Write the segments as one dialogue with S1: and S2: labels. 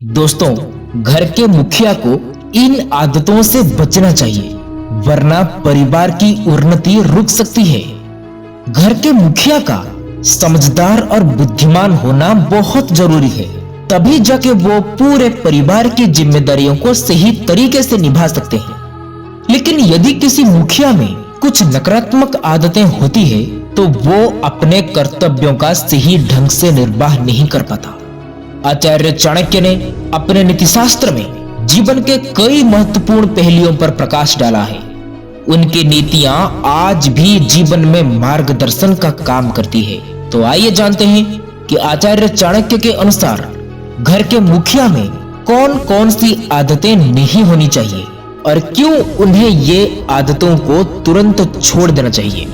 S1: दोस्तों, घर के मुखिया को इन आदतों से बचना चाहिए, वरना परिवार की उन्नति रुक सकती है। घर के मुखिया का समझदार और बुद्धिमान होना बहुत जरूरी है, तभी जाके वो पूरे परिवार की जिम्मेदारियों को सही तरीके से निभा सकते हैं। लेकिन यदि किसी मुखिया में कुछ नकारात्मक आदतें होती है, तो वो अपने कर्तव्यों का सही ढंग से निर्वाह नहीं कर पाता। आचार्य चाणक्य ने अपने नीतिशास्त्र में जीवन के कई महत्वपूर्ण पहलुओं पर प्रकाश डाला है। उनकी नीतियां आज भी जीवन में मार्गदर्शन का काम करती है। तो आइए जानते हैं कि आचार्य चाणक्य के अनुसार घर के मुखिया में कौन कौन सी आदतें नहीं होनी चाहिए और क्यों उन्हें ये आदतों को तुरंत छोड़ देना चाहिए।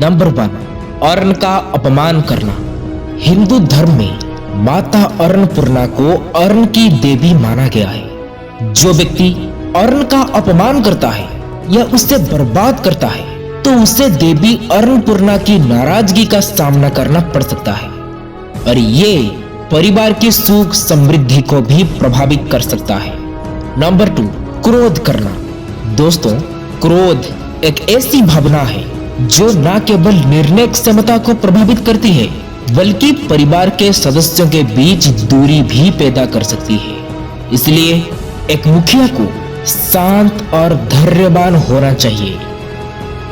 S1: नंबर 1, अर्ण का अपमान करना। हिंदू धर्म में माता अन्नपूर्णा को अर्ण की देवी माना गया है। जो व्यक्ति अर्ण का अपमान करता है या उसे बर्बाद करता है, तो उसे देवी अन्नपूर्णा की नाराजगी का सामना करना पड़ सकता है और ये परिवार की सुख समृद्धि को भी प्रभावित कर सकता है। नंबर 2, क्रोध करना। दोस्तों, क्रोध एक ऐसी भावना है जो न केवल निर्णय क्षमता को प्रभावित करती है, बल्कि परिवार के सदस्यों के बीच दूरी भी पैदा कर सकती है। इसलिए एक मुखिया को शांत और धैर्यवान होना चाहिए।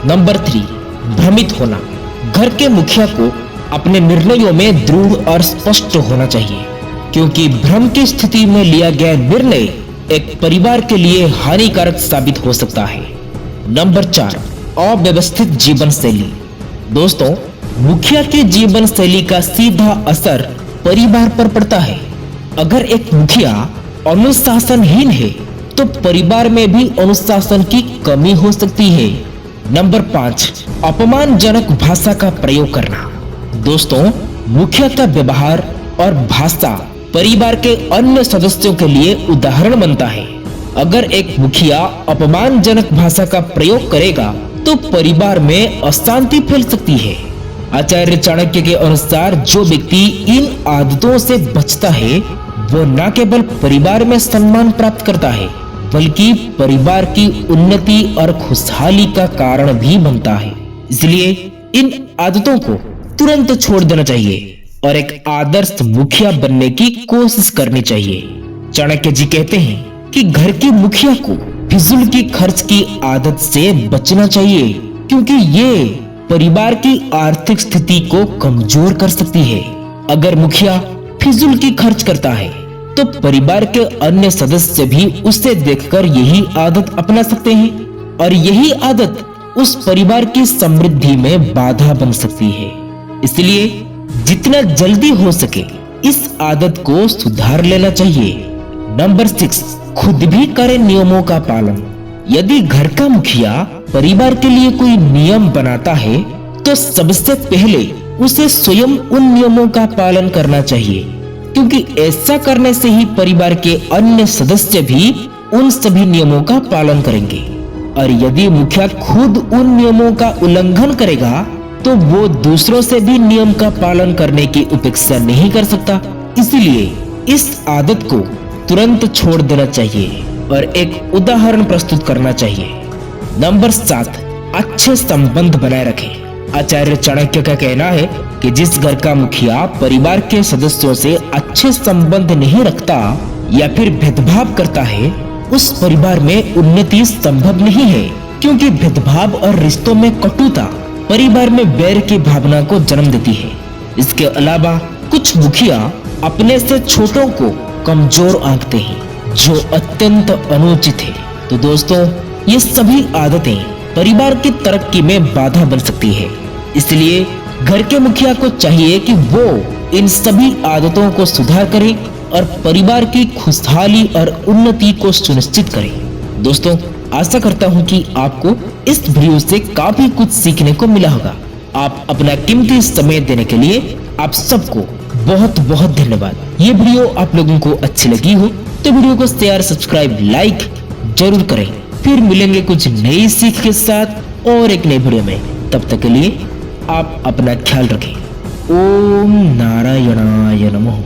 S1: नंबर 3, भ्रमित होना। घर के मुखिया को अपने निर्णयों में दृढ़ और स्पष्ट होना चाहिए, क्योंकि भ्रम की स्थिति में लिया गया निर्णय एक परिवार के लिए हानिकारक साबित हो सकता है। नंबर 4, अव्यवस्थित जीवन शैली। दोस्तों, मुखिया के जीवन शैली का सीधा असर परिवार पर पड़ता है। अगर एक मुखिया अनुशासनहीन है, तो परिवार में भी अनुशासन की कमी हो सकती है। नंबर 5, अपमानजनक भाषा का प्रयोग करना। दोस्तों, मुखिया का व्यवहार और भाषा परिवार के अन्य सदस्यों के लिए उदाहरण बनता है। अगर एक मुखिया अपमानजनक भाषा का प्रयोग करेगा, तो परिवार में अशांति फैल सकती है। आचार्य चाणक्य के अनुसार जो व्यक्ति इन आदतों से बचता है, वो न केवल परिवार में सम्मान प्राप्त करता है, बल्कि परिवार की उन्नति और खुशहाली का कारण भी बनता है। इसलिए इन आदतों को तुरंत छोड़ देना चाहिए और एक आदर्श मुखिया बनने की कोशिश करनी चाहिए। चाणक्य जी कहते हैं कि घर के मुखिया को फिजूल की खर्च की आदत से बचना चाहिए, क्योंकि ये परिवार की आर्थिक स्थिति को कमजोर कर सकती है। अगर मुखिया फिजूल की खर्च करता है, तो परिवार के अन्य सदस्य भी उसे देखकर यही आदत अपना सकते हैं और यही आदत उस परिवार की समृद्धि में बाधा बन सकती है। इसलिए जितना जल्दी हो सके इस आदत को सुधार लेना चाहिए। नंबर 6, खुद भी करें नियमों का पालन। यदि घर का मुखिया परिवार के लिए कोई नियम बनाता है, तो सबसे पहले उसे स्वयं उन नियमों का पालन करना चाहिए, क्योंकि ऐसा करने से ही परिवार के अन्य सदस्य भी उन सभी नियमों का पालन करेंगे। और यदि मुखिया खुद उन नियमों का उल्लंघन करेगा, तो वो दूसरों से भी नियम का पालन करने की अपेक्षा नहीं कर सकता। इसलिए इस आदत को तुरंत छोड़ देना चाहिए और एक उदाहरण प्रस्तुत करना चाहिए। नंबर 7, अच्छे संबंध बनाए रखें। आचार्य चाणक्य का कहना है कि जिस घर का मुखिया परिवार के सदस्यों से अच्छे संबंध नहीं रखता या फिर भेदभाव करता है, उस परिवार में उन्नति संभव नहीं है, क्योंकि भेदभाव और रिश्तों में कटुता परिवार में वैर की भावना को जन्म देती है। इसके अलावा कुछ मुखिया अपने से छोटों को कमजोर आंकते हैं, जो अत्यंत अनुचित है। तो दोस्तों, ये सभी आदतें परिवार की तरक्की में बाधा बन सकती है। इसलिए घर के मुखिया को चाहिए कि वो इन सभी आदतों को सुधार करे और परिवार की खुशहाली और उन्नति को सुनिश्चित करे। दोस्तों, आशा करता हूँ कि आपको इस वीडियो से काफी कुछ सीखने को मिला होगा। आप अपना कीमती समय देने के लिए आप सबको बहुत बहुत धन्यवाद। ये वीडियो आप लोगों को अच्छी लगी हो तो वीडियो को शेयर, सब्सक्राइब, लाइक जरूर करें। फिर मिलेंगे कुछ नई सीख के साथ और एक नई वीडियो में। तब तक के लिए आप अपना ख्याल रखें। ओम नारायणाय नमः।